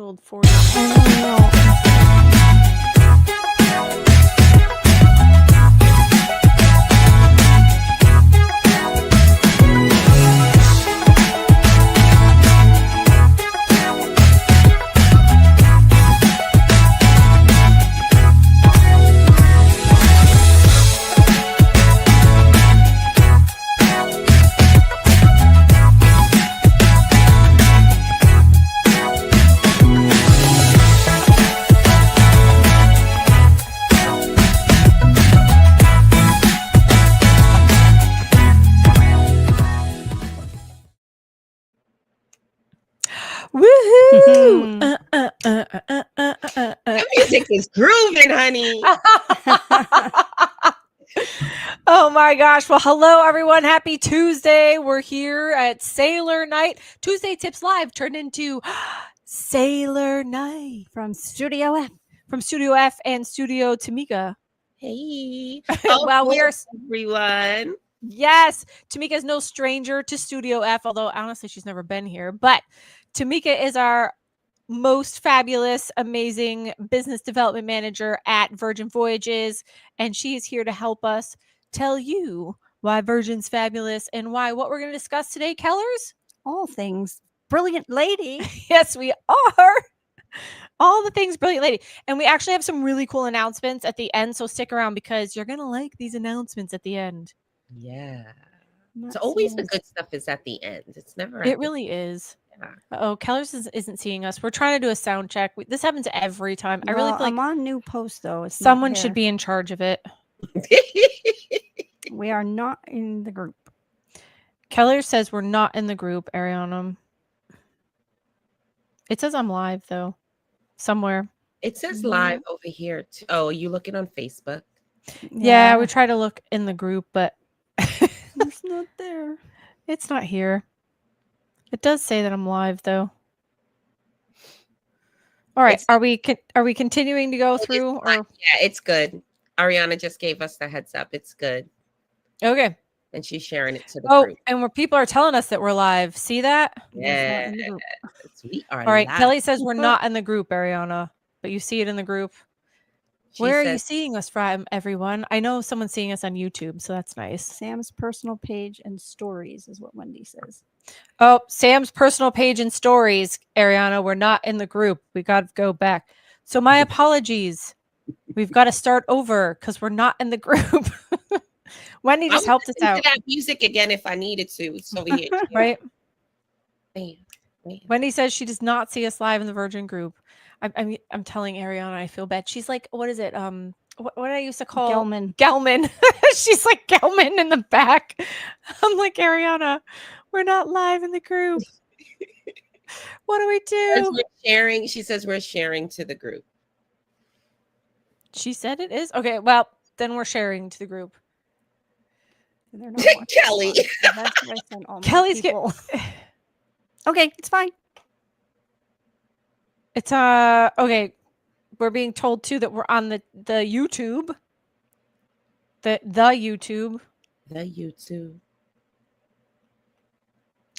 episode 40. Woohoo! That music is grooving, honey. Oh my gosh. Well, hello everyone. Happy Tuesday. We're here at Sailor Night. Tuesday Tips Live turned into Sailor Night from Studio F. From Studio F and Studio Tamika. Hey. Well, we are everyone. Yes. Tamika's no stranger to Studio F, although honestly she's never been here. But Tamika is our most fabulous, amazing business development manager at Virgin Voyages, and she is here to help us tell you why Virgin's fabulous and why what we're going to discuss today, Kellers? All things brilliant lady. Yes, we are. All the things brilliant lady. And we actually have some really cool announcements at the end, so stick around because you're going to like these announcements at the end. Yeah. It's always the good stuff is at the end. It's never It really is. Yeah. Oh, Kellers isn't seeing us. We're trying to do a sound check. This happens every time. I really feel like I'm on new post though. It's someone should be in charge of it. We are not in the group. Keller says we're not in the group, Ariana. It says I'm live though. Somewhere. It says live over here too. Oh, are you looking on Facebook? Yeah, we try to look in the group, but it's not there. It's not here. It does say that I'm live though. All right, are we continuing to go through? Or? Yeah, it's good. Ariana just gave us the heads up. It's good. Okay. And she's sharing it to the group. And where people are telling us that we're live. See that? Yeah. We are all right. live. Kelly says we're not in the group, Ariana, but you see it in the group. Where are you seeing us from, everyone? I know someone's seeing us on YouTube, so that's nice. Sam's personal page and stories is what Wendy says. Oh, Sam's personal page and stories, Ariana. We're not in the group. We got to go back. So my apologies. We've got to start over because we're not in the group. Wendy just helped us out. That music again if I needed to. So we right. Man. Wendy says she does not see us live in the Virgin group. I'm telling Ariana, I feel bad. She's like, what is it? What I used to call Gelman. She's like Gelman in the back. I'm like, Ariana, we're not live in the group. What do we do? We're sharing. She says we're sharing to the group. She said it is? Okay, well, then we're sharing to the group. Kelly. Kelly's okay, it's fine. It's okay. We're being told too that we're on the YouTube. The YouTube. The YouTube.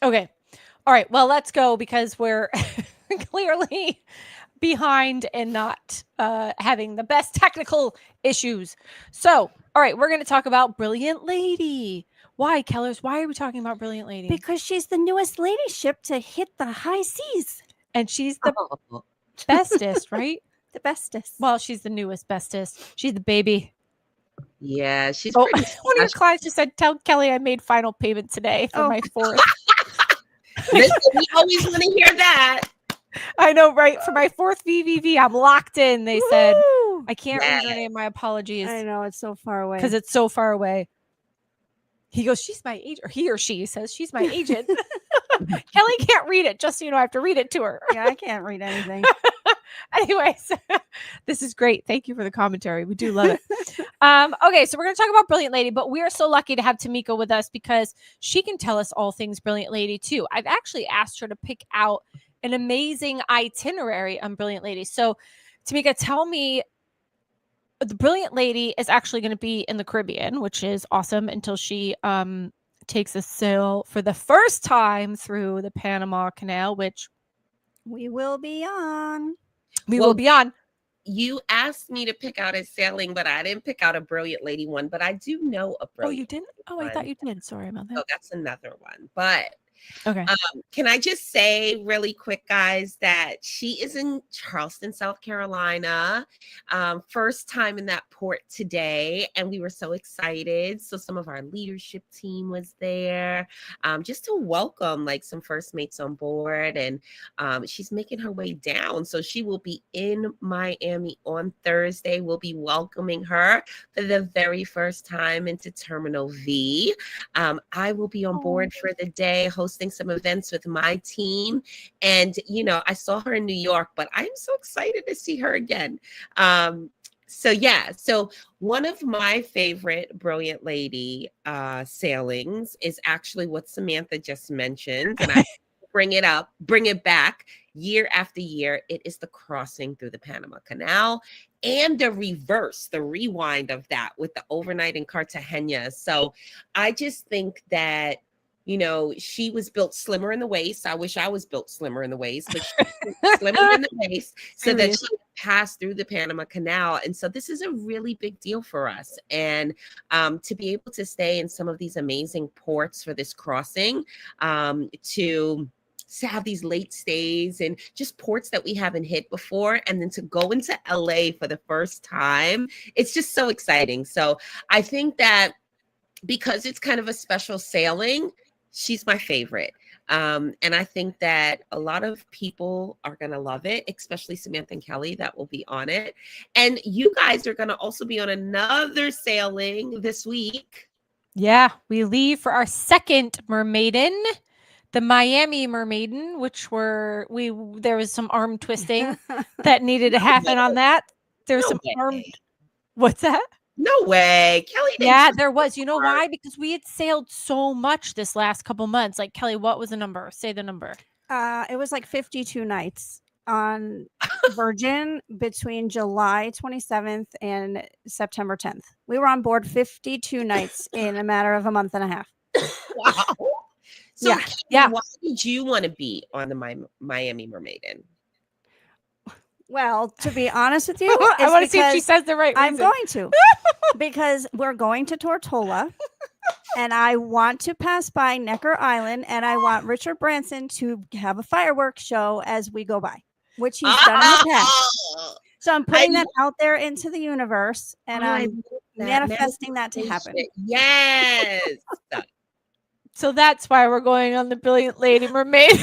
Okay. All right. Well, let's go because we're clearly behind and not having the best technical issues. So, all right, we're going to talk about Brilliant Lady. Why, Kellers? Why are we talking about Brilliant Lady? Because she's the newest lady ship to hit the high seas. And she's the bestest, right? The bestest. Well, she's the newest bestest. She's the baby. Yeah, she's one of your clients just said, tell Kelly I made final payment today for my fourth. Listen, we always want to hear that. I know, right? For my fourth VVV, I'm locked in, they said. I can't read her name. My apologies. I know, it's so far away. Because it's so far away. He goes, she's my agent. Or he or she says, she's my agent. Kelly can't read it, just so you know, I have to read it to her. Yeah, I can't read anything. Anyways, this is great. Thank you for the commentary. We do love it. Okay, so we're going to talk about Brilliant Lady, but we are so lucky to have Tamika with us because she can tell us all things Brilliant Lady too. I've actually asked her to pick out an amazing itinerary on Brilliant Lady. So Tamika, tell me, the Brilliant Lady is actually going to be in the Caribbean, which is awesome until she takes a sail for the first time through the Panama Canal, which We will be on. We Well, will be on. You asked me to pick out a sailing, but I didn't pick out a Brilliant Lady one. But I do know a Oh, Brilliant you didn't? Lady Oh, I one. thought you did. Sorry about So that. that's another one. But Okay. can I just say really quick, guys, that she is in Charleston, South Carolina. First time in that port today, and we were so excited. So some of our leadership team was there, just to welcome like some first mates on board, and she's making her way down. So she will be in Miami on Thursday. We'll be welcoming her for the very first time into Terminal V. I will be on board for the day, hosting some events with my team. And, I saw her in New York, but I'm so excited to see her again. So one of my favorite Brilliant Lady sailings is actually what Samantha just mentioned. And I bring it back year after year. It is the crossing through the Panama Canal and the rewind of that with the overnight in Cartagena. So I just think that, she was built slimmer in the waist. I wish I was built slimmer in the waist, but she's slimmer in the waist so that she could pass through the Panama Canal. And so this is a really big deal for us. And to be able to stay in some of these amazing ports for this crossing, to have these late stays and just ports that we haven't hit before, and then to go into LA for the first time, it's just so exciting. So I think that because it's kind of a special sailing, she's my favorite. And I think that a lot of people are going to love it, especially Samantha and Kelly that will be on it. And you guys are going to also be on another sailing this week. Yeah, we leave for our second Mermaiden, the Miami Mermaiden, which there was some arm twisting that needed to happen on that. There's some arm. What's that? No way. Kelly. Yeah, there was. You know why? Because we had sailed so much this last couple months. Like, Kelly, what was the number? Say the number. It was like 52 nights on Virgin between July 27th and September 10th. We were on board 52 nights in a matter of a month and a half. Wow. So yeah. Why did you want to be on the Miami Mermaiden? Well, to be honest with you, I want to see if she says the right reason. I'm going to, because we're going to Tortola, and I want to pass by Necker Island, and I want Richard Branson to have a fireworks show as we go by, which he's done in the past. So I'm putting that out there into the universe, and I'm manifesting that to happen. Yes. So that's why we're going on the Brilliant Lady Mermaid.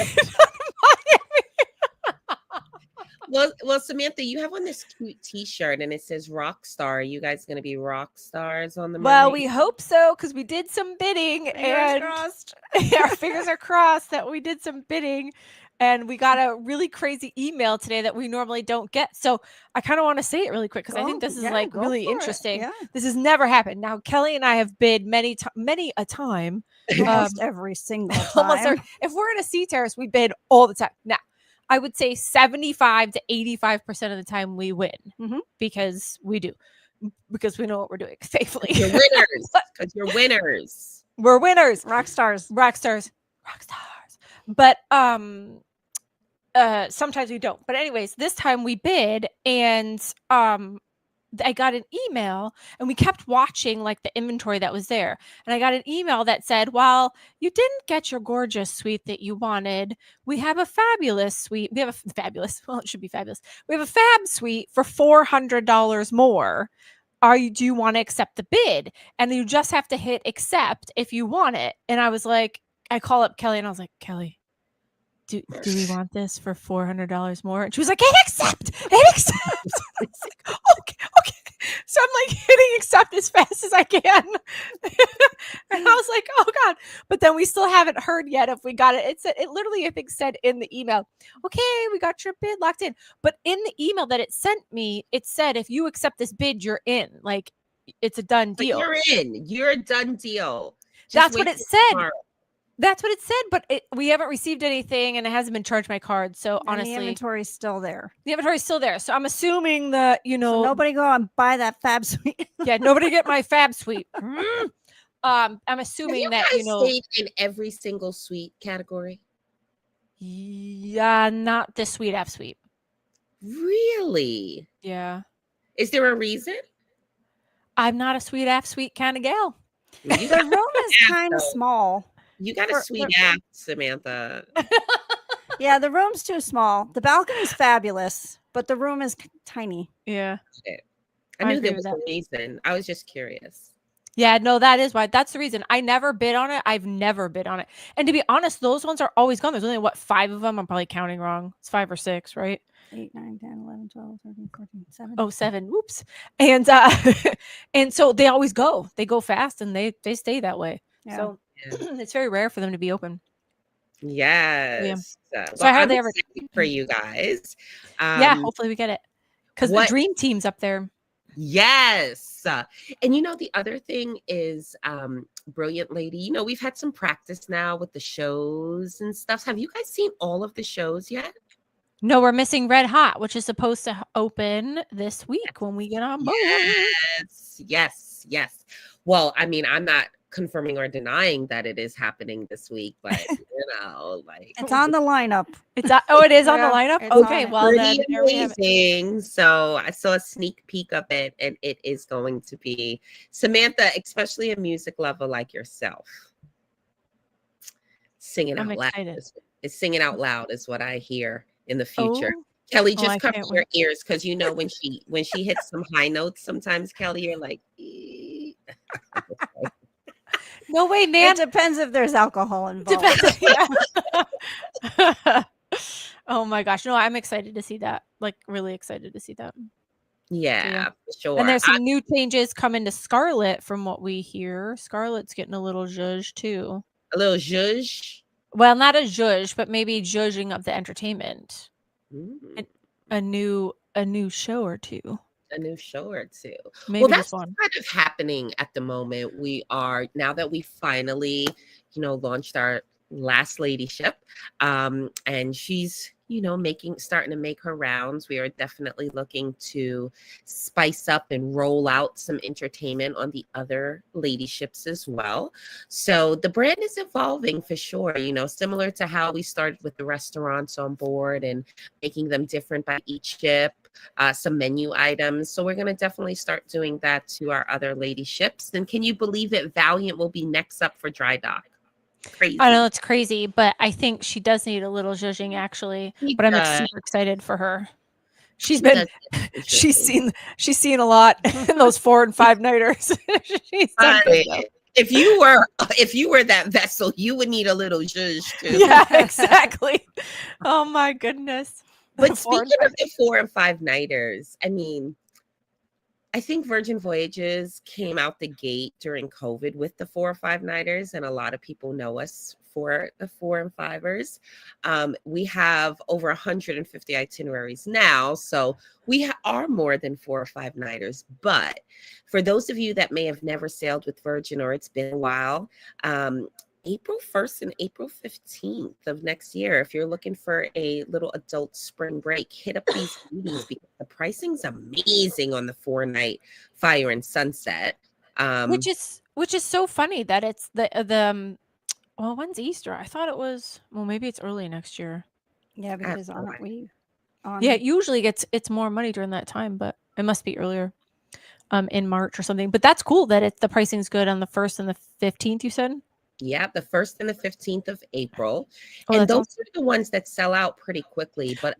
Well, Samantha, you have on this cute T-shirt and it says rock star. Are you guys going to be rock stars on the Mermaid? Well, we hope so, because we did some bidding. Fingers crossed. Our fingers are crossed that we did some bidding, and we got a really crazy email today that we normally don't get. So I kind of want to say it really quick because I think this is really interesting. Yeah. This has never happened. Now, Kelly and I have bid many a time. Almost every single time. If we're in a sea terrace, we bid all the time. Now, I would say 75 to 85% of the time we win, because we do, because we know what we're doing faithfully. You're winners. Because you're winners. We're winners. Rock stars. But sometimes we don't. But anyways, this time we bid, and I got an email, and we kept watching like the inventory that was there. And I got an email that said, "Well, you didn't get your gorgeous suite that you wanted. We have a fabulous suite. We have a fabulous. Well, it should be fabulous. We have a fab suite for $400 more. Do you want to accept the bid? And you just have to hit accept if you want it." And I was like, I call up Kelly, and I was like, "Kelly, do we want this for $400 more?" And she was like, "Hit accept. Hit accept." I was like, okay. So I'm like hitting accept as fast as I can. And I was like, oh God. But then we still haven't heard yet if we got it. It literally, I think, said in the email, "Okay, we got your bid locked in." But in the email that it sent me, it said, "If you accept this bid, you're in." Like, it's a done deal. But you're in. You're a done deal. That's what it said. Tomorrow. That's what it said, but we haven't received anything, and it hasn't been charged my card. So honestly, the inventory's still there. The inventory's still there. So I'm assuming that, so nobody go and buy that fab suite. Yeah, nobody get my fab suite. I'm assuming that stayed in every single suite category. Yeah, not the suite F suite. Really? Yeah. Is there a reason? I'm not a suite F suite kind of gal. You The got, room is kind of though. small. You got a For- sweet for- ass, Samantha. Yeah, the room's too small. The balcony's fabulous, but the room is tiny. Yeah. I I knew agree there with was a reason. I was just curious. Yeah, no, that is why. That's the reason. I never bid on it. I've never bid on it. And to be honest, those ones are always gone. There's only, what, 5 of them? I'm probably counting wrong. It's 5 or 6, right? 8, 9, 10, 11, 12, 13, 14, 7. Oh, 7. Whoops. And and so they always go. They go fast and they stay that way. Yeah. So Yeah. it's very rare for them to be open. Yes. So I heard I'm they ever- excited for you guys. Yeah, hopefully we get it. Because the what- dream team's up there. Yes. And the other thing is, Brilliant Lady, we've had some practice now with the shows and stuff. Have you guys seen all of the shows yet? No, we're missing Red Hot, which is supposed to open this week when we get on board. Yes. Well, I mean, I'm not confirming or denying that it is happening this week, but It's on the lineup. It's it is on the Yeah, lineup. it's on Okay, it. well then pretty there we have it. amazing. So I saw a sneak peek of it, and it is going to be Samantha, especially a music lover like yourself. Singing I'm out loud. excited. It's singing out loud is what I hear in the future. Oh, Kelly, I just cover can't your ears because when she hits some high notes, sometimes Kelly, you're like, "Ee." no way, man. It depends if there's alcohol involved. Depends. Yeah. Oh my gosh. No, I'm excited to see that. Like really excited to see that. Yeah, for sure. And there's some new changes coming to Scarlet from what we hear. Scarlet's getting a little zhuzh too. A little zhuzh. Well, not a zhuzh, but maybe zhuzhing of the entertainment. Mm, A new show or two. a new show or two. Maybe Well, this that's one. kind of happening at the moment. We are, now that we finally, launched our last ladyship, and she's, starting to make her rounds. We are definitely looking to spice up and roll out some entertainment on the other ladyships as well. So the brand is evolving for sure, similar to how we started with the restaurants on board and making them different by each ship, some menu items. So we're going to definitely start doing that to our other ladyships. And can you believe it? Valiant will be next up for dry dock. Crazy. I know it's crazy, but I think she does need a little zhuzhing actually. But I'm super excited for her. She's seen a lot in those 4 and 5 nighters. She's done good, though. If you were that vessel, you would need a little zhuzh too. Yeah, exactly. Oh my goodness. But speaking of the 4 and 5 nighters, I mean, I think Virgin Voyages came out the gate during COVID with the 4 or 5 nighters, and a lot of people know us for the 4 and 5ers. We have over 150 itineraries now, so we are more than 4 or 5 nighters. But for those of you that may have never sailed with Virgin or it's been a while, April 1st and April 15th of next year, if you're looking for a little adult spring break, hit up these meetings because the pricing's amazing on the 4-night Fire and Sunset. Which is so funny that it's the well, when's Easter? I thought it was, well, maybe it's early next year. Yeah, because Yeah, it usually it's more money during that time, but it must be earlier. In March or something. But that's cool that the pricing's good on the 1st and the 15th, you said? Yeah, the 1st and the 15th of April. Oh, and those awesome. are the ones that sell out pretty quickly. But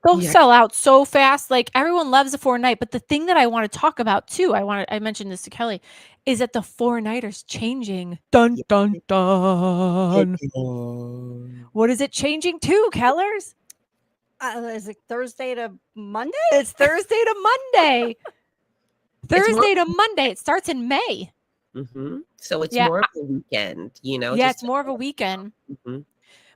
they'll sell out so fast. Like everyone loves the 4-night. But the thing that I want to talk about too, I mentioned this to Kelly, is that the 4-nighters changing. Dun dun dun. What is it changing to, Kellers? Is it Thursday to Monday? It's Thursday to Monday. Thursday to Monday. It starts in May. Mm-hmm. So it's Yeah, more of a weekend, Yeah, it's more of a weekend. Mm-hmm.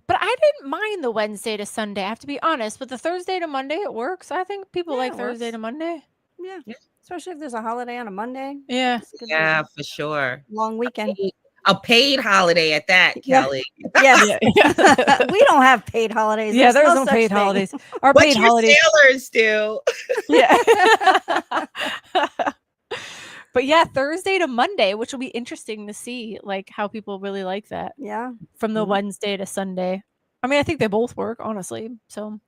But I didn't mind the Wednesday to Sunday. I have to be honest. But the Thursday to Monday, it works. I think people like Thursday to Monday. Yeah. Especially if there's a holiday on a Monday. Yeah. Yeah, for sure. Long weekend. A paid holiday at that, Yeah. Kelly. Yes. Yeah. We don't have paid holidays. Yeah, there's no no such paid thing. holidays. Our What paid your holidays. sailors do. Yeah. But yeah, Thursday to Monday, which will be interesting to see, like how people really like that Yeah. from the Mhm. Wednesday to Sunday. I mean, I think they both work, honestly. So,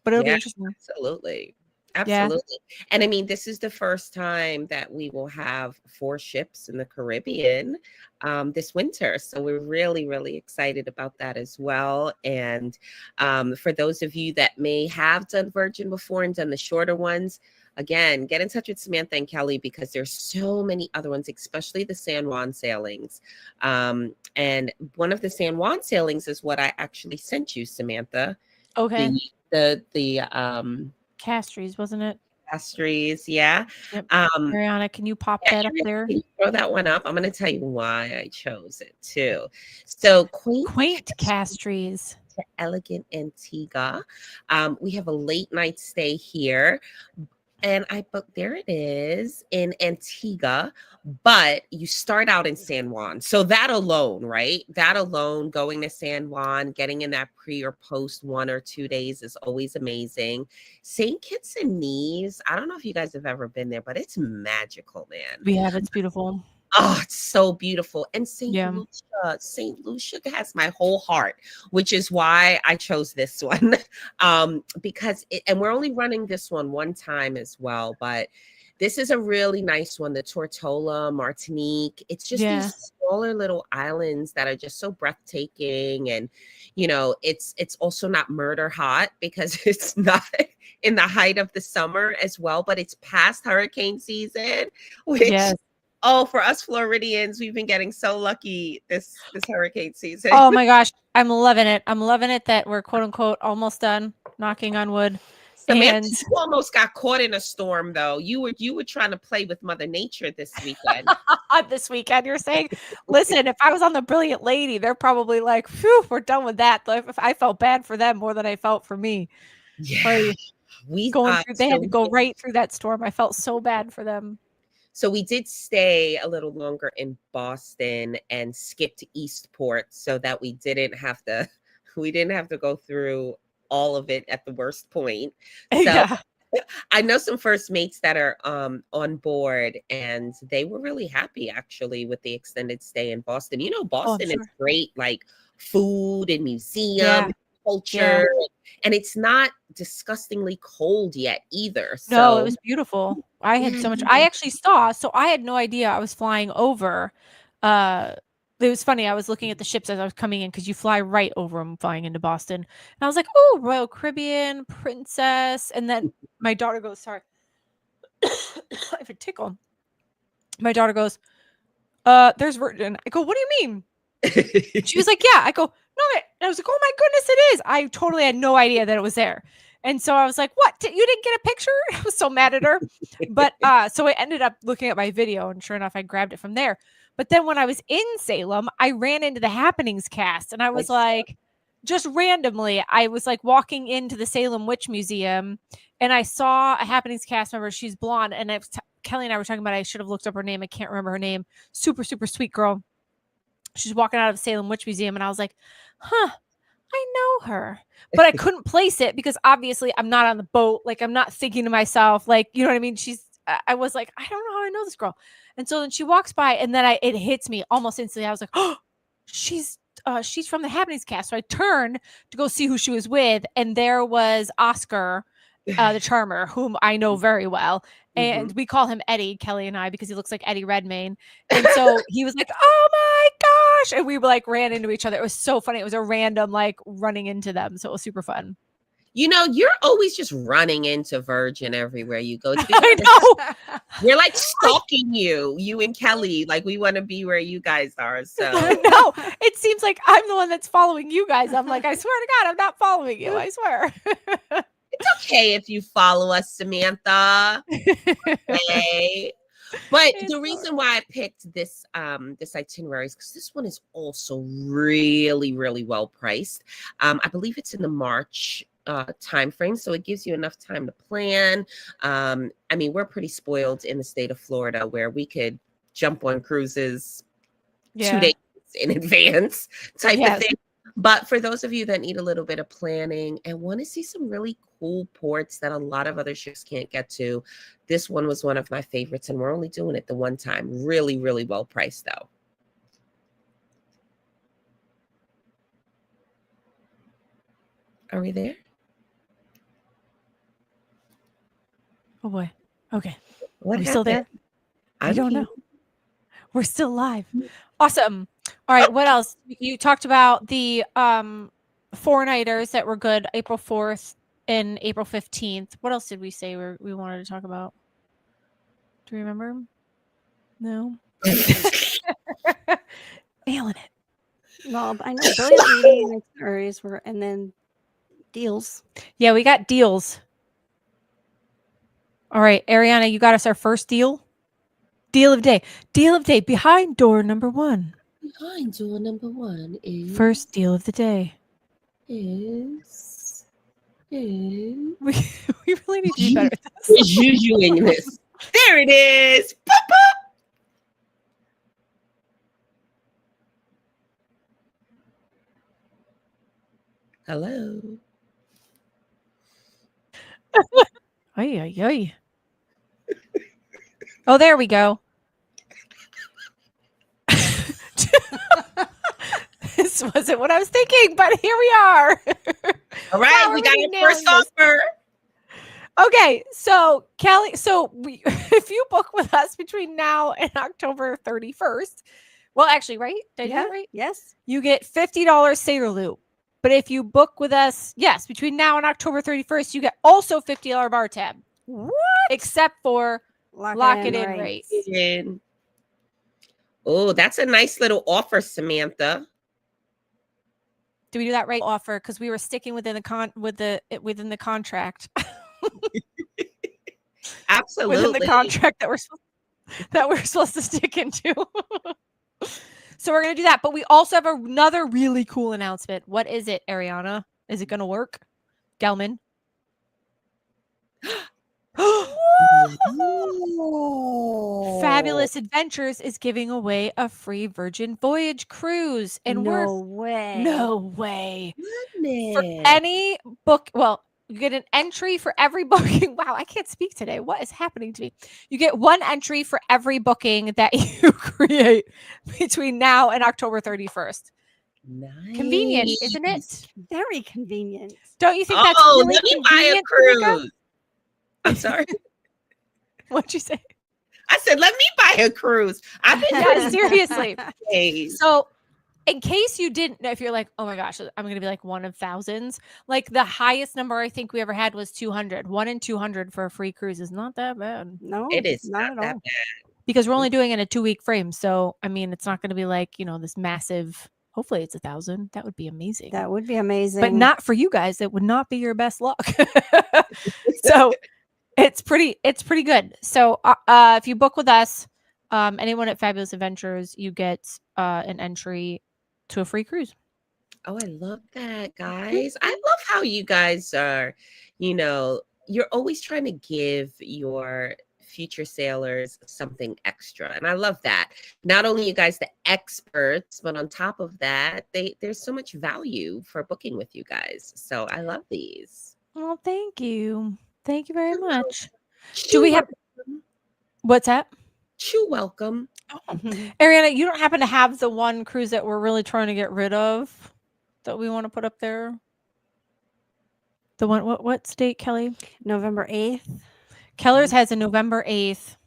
but it'll be Yeah, interesting. absolutely. Yeah. Absolutely. And I mean, this is the first time that we will have 4 ships in the Caribbean this winter. So we're really, really excited about that as well. And for those of you that may have done Virgin before and done the shorter ones, again, get in touch with Samantha and Kelly because there's so many other ones, especially the San Juan sailings. And one of the San Juan sailings is what I actually sent you, Samantha. Okay. The Castries, wasn't it? pastries, yeah. Yep. Um, Ariana, can you pop yeah, that up Ariana, there? can you throw that one up? I'm going to tell you why I chose it too. So, Quaint Castries. to Elegant Antigua. We have a late night stay here. And I booked, there it is in Antigua, but you start out in San Juan. So that alone, right? That alone, going to San Juan, getting in that pre or post 1 or 2 days is always amazing. St. Kitts and Nevis, I don't know if you guys have ever been there, but it's magical, man. We have, it's beautiful. Oh, it's so beautiful. And Yeah. St. Lucia has my whole heart, which is why I chose this one. Because and we're only running this one time as well, but this is a really nice one. The Tortola, Martinique. It's just Yeah. these smaller little islands that are just so breathtaking. And it's also not murder hot because it's not in the height of the summer as well, but it's past hurricane season, which Yes. oh, for us Floridians, we've been getting so lucky this hurricane season. Oh my gosh, I'm loving it. I'm loving it that we're quote unquote almost done, knocking on wood. Samantha, And you almost got caught in a storm though. You were trying to play with Mother Nature this weekend. this weekend, you're saying, listen, if I was on the Brilliant Lady, they're probably like, phew, we're done with that. If I felt bad for them more than I felt for me. Yeah. Like, We going through, they had to go we- right through that storm. I felt so bad for them. So we did stay a little longer in Boston and skipped Eastport so that we didn't have to go through all of it at the worst point. So Yeah. I know some first mates that are on board and they were really happy actually with the extended stay in Boston. Boston is sure. great, like food and museum, Yeah. culture, and it's not disgustingly cold yet either. No, it So was beautiful. I had so much. I actually saw, so I had no idea I was flying over. It was funny. I was looking at the ships as I was coming in because you fly right over them flying into Boston. And I was like, oh, Royal Caribbean, Princess. And then my daughter goes, sorry, I have a tickle. My daughter goes, there's Virgin. I go, what do you mean? She was like, yeah. I go, no. And I was like, oh my goodness, it is. I totally had no idea that it was there. And so I was like, what? You didn't get a picture? I was so mad at her. But so I ended up looking at my video and sure enough, I grabbed it from there. But then when I was in Salem, I ran into the Happenings cast and I was like, just randomly, I was like walking into the Salem Witch Museum and I saw a Happenings cast member. She's blonde. And Kelly and I were talking about, I should have looked up her name. I can't remember her name. Super, super sweet girl. She's walking out of the Salem Witch Museum and I was like, huh, I know her. But I couldn't place it because obviously I'm not on the boat. Like I'm not thinking to myself, like, you know what I mean? I was like, I don't know how I know this girl. And so then she walks by and then it hits me almost instantly. I was like, oh, she's from the Happenings cast. So I turned to go see who she was with. And there was Oscar, the Charmer, whom I know very well. And we call him Eddie, Kelly and I, because he looks like Eddie Redmayne. And so he was like, oh my gosh. And we like ran into each other. It was so funny. It was a random like running into them. So it was super fun. You're always just running into Virgin everywhere you go. I know. We're like stalking you and Kelly. Like we want to be where you guys are. So no, it seems like I'm the one that's following you guys. I'm like, I swear to God, I'm not following you. I swear. It's okay if you follow us, Samantha. Okay. But the reason why I picked this itinerary is because this one is also really, really well priced. I believe it's in the March time frame, so it gives you enough time to plan. I mean, we're pretty spoiled in the state of Florida where we could jump on cruises 2 days in advance type of thing. But for those of you that need a little bit of planning and want to see some really cool ports that a lot of other ships can't get to, this one was one of my favorites, and we're only doing it the one time. Really, really well priced, though. Are we there? Oh boy. Okay. What Are we still there? I don't know. We're still live. Awesome. All right. What else? You talked about the four-nighters that were good, April 4th and April 15th. What else did we say we wanted to talk about? Do you remember? No. Nailing it. Well, I know Brilliant Lady and itineraries were, and then deals. Yeah, we got deals. All right, Ariana, you got us our first deal. Deal of day. Deal of day behind door number 1. Behind door number 1 is first deal of the day. Is we really need to be better at this. Is you doing this? There it is. Pop, pop. Hello. Ay, ay, ay. Oh, there we go. This wasn't what I was thinking, but here we are. All right, Wow, we got we're our first offer. Okay, so Kelly, if you book with us between now and October 31st, well, actually, right? Did I do that right? Yes. You get $50 Sailor Loop. But if you book with us, yes, between now and October 31st, you get also $50 bar tab. What? Except for lock it in rates. Oh, that's a nice little offer, Samantha. Do we do that right offer? Because we were sticking within the contract. Absolutely. Within the contract that we're supposed to stick into. So we're gonna do that. But we also have another really cool announcement. What is it, Ariana? Is it gonna work? Gelman. Fabulous Adventures is giving away a free Virgin Voyage cruise. And no way. For any book, well, you get an entry for every booking. Wow, I can't speak today. What is happening to me? You get one entry for every booking that you create between now and October 31st. Nice. Convenient, isn't it? Very convenient. Don't you think that's really let me buy a convenient, cruise. Tamika? I'm sorry. What'd you say? I said, let me buy a cruise. I've been Yeah, seriously. days. So in case you didn't know, if you're like, oh my gosh, I'm going to be like one of thousands, like the highest number I think we ever had was 200. 1 in 200 for a free cruise is not that bad. No, It is not not at that all. bad. Because we're only doing it in a 2-week frame. So, I mean, it's not going to be like, this massive, hopefully it's 1,000. That would be amazing. That would be amazing. But not for you guys. It would not be your best luck. So it's pretty good. So if you book with us, anyone at Fabulous Adventures, you get an entry to a free cruise. Oh, I love that, guys. I love how you guys are, you're always trying to give your future sailors something extra. And I love that. Not only you guys the experts, but on top of that, there's so much value for booking with you guys. So I love these. Well, thank you. Thank you very much. Do we have what's that? You're welcome. Oh. Ariana, you don't happen to have the one cruise that we're really trying to get rid of that we want to put up there? The one, what date, Kelly? November 8th. Keller's has a November 8th.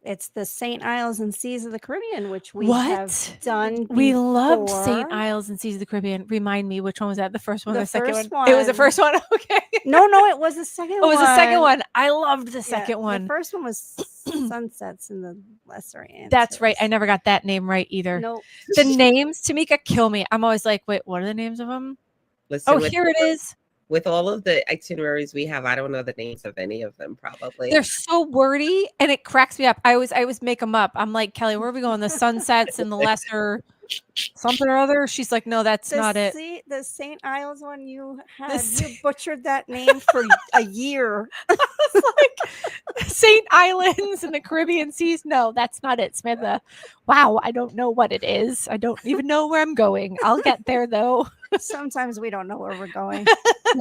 It's the St. Isles and Seas of the Caribbean, which we What? have done. We loved before. St. Isles and Seas of the Caribbean. Remind me, which one was that? The first one or The the second first one? It was the one. first one. Okay. No, it was the second one. It was the second one. I loved the second one. The first one was Sunsets in the Lesser Antilles. That's right. I never got that name right either. Nope. The names, Tamika, kill me. I'm always like, wait, what are the names of them? Listen, Oh, here it is. With all of the itineraries we have, I don't know the names of any of them, probably. They're so wordy and it cracks me up. I always make them up. I'm like, Kelly, where are we going? The Sunsets and the Lesser something or other. She's like, no, that's not it. The St. Isles one you had, This- you butchered that name for a year. It's like St. Islands in the Caribbean seas. No, that's not it, Samantha. Wow, I don't know what it is. I don't even know where I'm going. I'll get there though. Sometimes we don't know where we're going.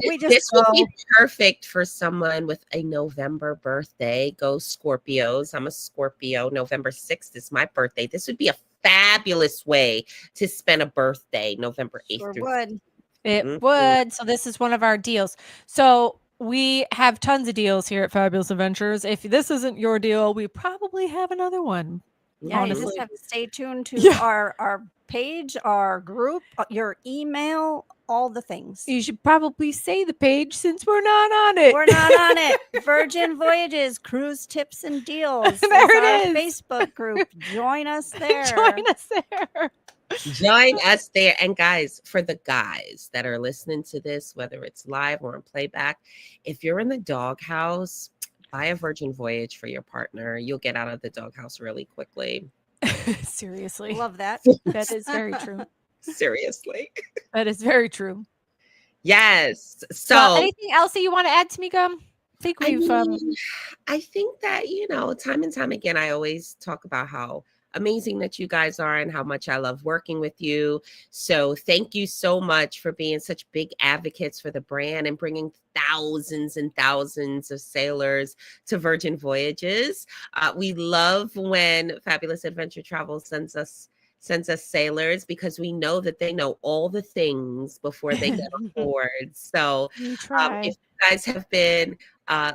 We This just would go. be perfect for someone with a November birthday. Go Scorpios. I'm a Scorpio. November 6th is my birthday. This would be a fabulous way to spend a birthday, November 8th Sure through would. It Mhm. would. So this is one of our deals. So we have tons of deals here at Fabulous Adventures. If this isn't your deal, we probably have another one. Yeah, you Honestly. just have to stay tuned to Yeah. our page, our group, your email, all the things. You should probably say the page since we're not on it. We're not on it. Virgin Voyages, cruise tips and deals. There It's it our is. Facebook group. Join us there. Join us there. Join us there. And guys, for the guys that are listening to this, whether it's live or on playback, if you're in the doghouse, buy a Virgin Voyage for your partner. You'll get out of the doghouse really quickly. Seriously. Love that. That is very true. Seriously. That is very true. Yes. So Anything else that you want to add, Tamika? I think I we've mean, I think that, time and time again, I always talk about how amazing that you guys are and how much I love working with you. So thank you so much for being such big advocates for the brand and bringing thousands and thousands of sailors to Virgin Voyages. We love when Fabulous Adventure Travel sends us sailors because we know that they know all the things before they get on board. So if you guys have been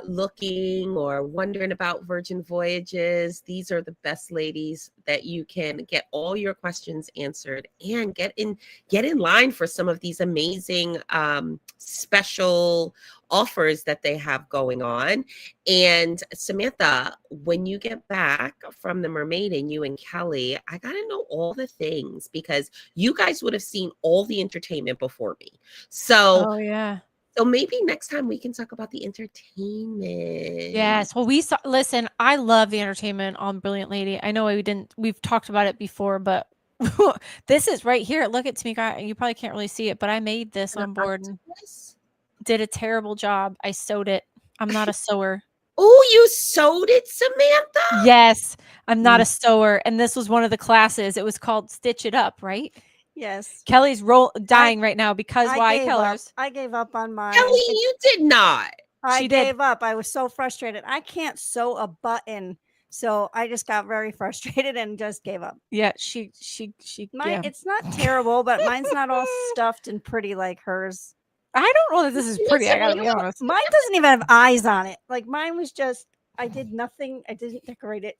looking or wondering about Virgin Voyages, these are the best ladies that you can get all your questions answered and get in line for some of these amazing special offers that they have going on. And Samantha, when you get back from the Mermaid and you and Kelly, I gotta know all the things because you guys would have seen all the entertainment before me. So So maybe next time we can talk about the entertainment. Yes. Well, listen, I love the entertainment on Brilliant Lady. I know we've talked about it before, but this is right here. Look at Tamika. You probably can't really see it, but I made this on board and did a terrible job. I sewed it. I'm not a sewer. Oh, you sewed it, Samantha? Yes. I'm not a sewer. And this was one of the classes. It was called Stitch It Up, right? Yes. Kelly's dying right now because why, Kellers? I gave up on mine. Kelly, you did not. I gave up. I was so frustrated. I can't sew a button. So I just got very frustrated and just gave up. Yeah, It's not terrible, but mine's not all stuffed and pretty like hers. I don't know that this is pretty. I gotta be honest. Mine doesn't even have eyes on it. Like mine was just, I did nothing. I didn't decorate it.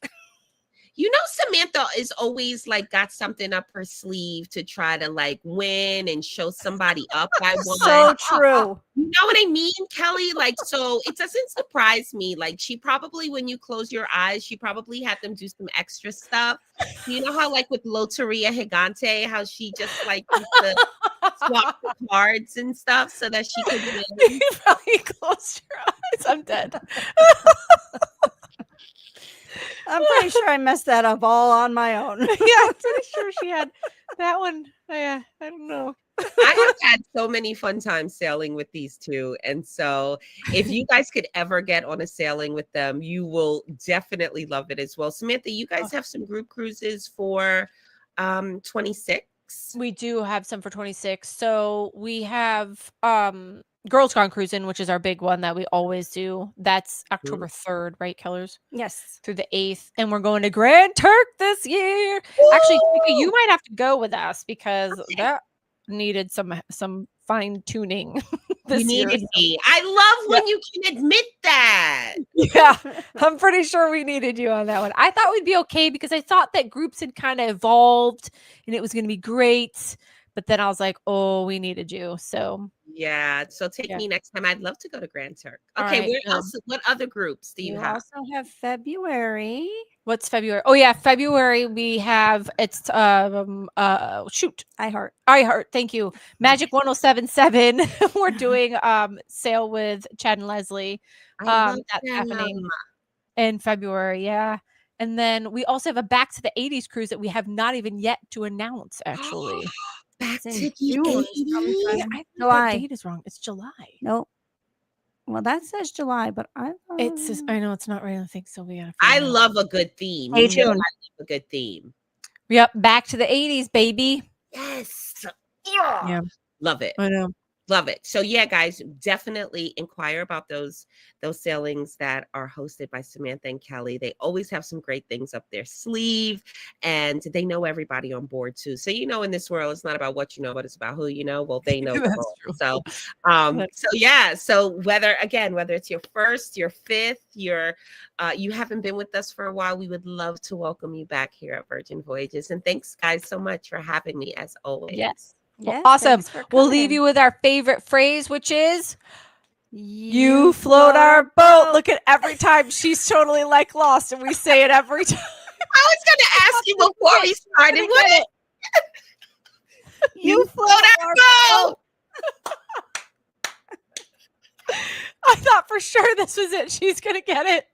Samantha is always like got something up her sleeve to try to like win and show somebody up by one. So true. You know what I mean, Kelly? Like, so it doesn't surprise me. Like she probably, when you close your eyes, she probably had them do some extra stuff. You know how like with Loteria Gigante, how she just like used to swap the cards and stuff so that she could win. You probably closed your eyes. I'm dead. I'm pretty sure I messed that up all on my own. Yeah, I'm pretty sure she had that one. Yeah, I don't know. I have had so many fun times sailing with these two. And so if you guys could ever get on a sailing with them, you will definitely love it as well. Samantha, you guys have some group cruises for 26. We do have some for 26. So we have Girls Gone Cruising, which is our big one that we always do. That's October 3rd, right, Kellers? Yes. Through the 8th. And we're going to Grand Turk this year. Woo! Actually, Tamika, you might have to go with us because that needed some fine tuning. You needed me. I love when you can admit that. Yeah, I'm pretty sure we needed you on that one. I thought we'd be okay because I thought that groups had kind of evolved and it was going to be great. But then I was like, oh, we needed you. So yeah. So take me next time. I'd love to go to Grand Turk. All Okay. right, Where else? What other groups do you have? Also have February. What's February? Oh yeah, February we have it's shoot. iHeart. Thank you. Magic 1077. We're doing sail with Chad and Leslie. That's happening in February. Yeah. And then we also have a Back to the 80s cruise that we have not even yet to announce, actually. Back It's to in the June 80s. Yeah, sometime. I think July. that date is wrong. It's July. Nope. Well, that says July, but I It's just, I know it's not right. I think so. We gotta. I figure it out. love a good theme. Stay You know I tuned. love a good theme. Yep, Back to the 80s, baby. Yes. Yeah, Love it. I know. Love it. So yeah, guys, definitely inquire about those sailings that are hosted by Samantha and Kelly. They always have some great things up their sleeve, and they know everybody on board too. So in this world, it's not about what you know, but it's about who you know. Well, they know the That's world. true. So That's so yeah, so whether it's your first, your fifth, you haven't been with us for a while, we would love to welcome you back here at Virgin Voyages. And thanks guys so much for having me as always. Yes. Well, Yes, awesome. thanks for We'll leave coming. you with our favorite phrase, which is "You float our boat." Look at every time she's totally like lost, and we say it every time. I was going to ask you before we started. Gonna What get is You float our boat? I thought for sure this was it. She's gonna get it.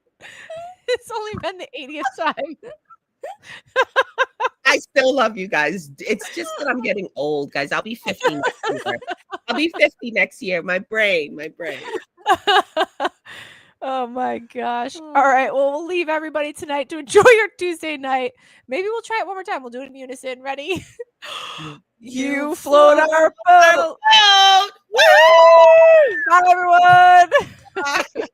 It's only been the 80th time. I still love you guys. It's just that I'm getting old, guys. I'll be 50 next year. I'll be 50 next year. My brain. Oh my gosh. All right. Well, we'll leave everybody tonight to enjoy your Tuesday night. Maybe we'll try it one more time. We'll do it in unison. Ready? You float our boat. Boat. Bye, everyone. Bye.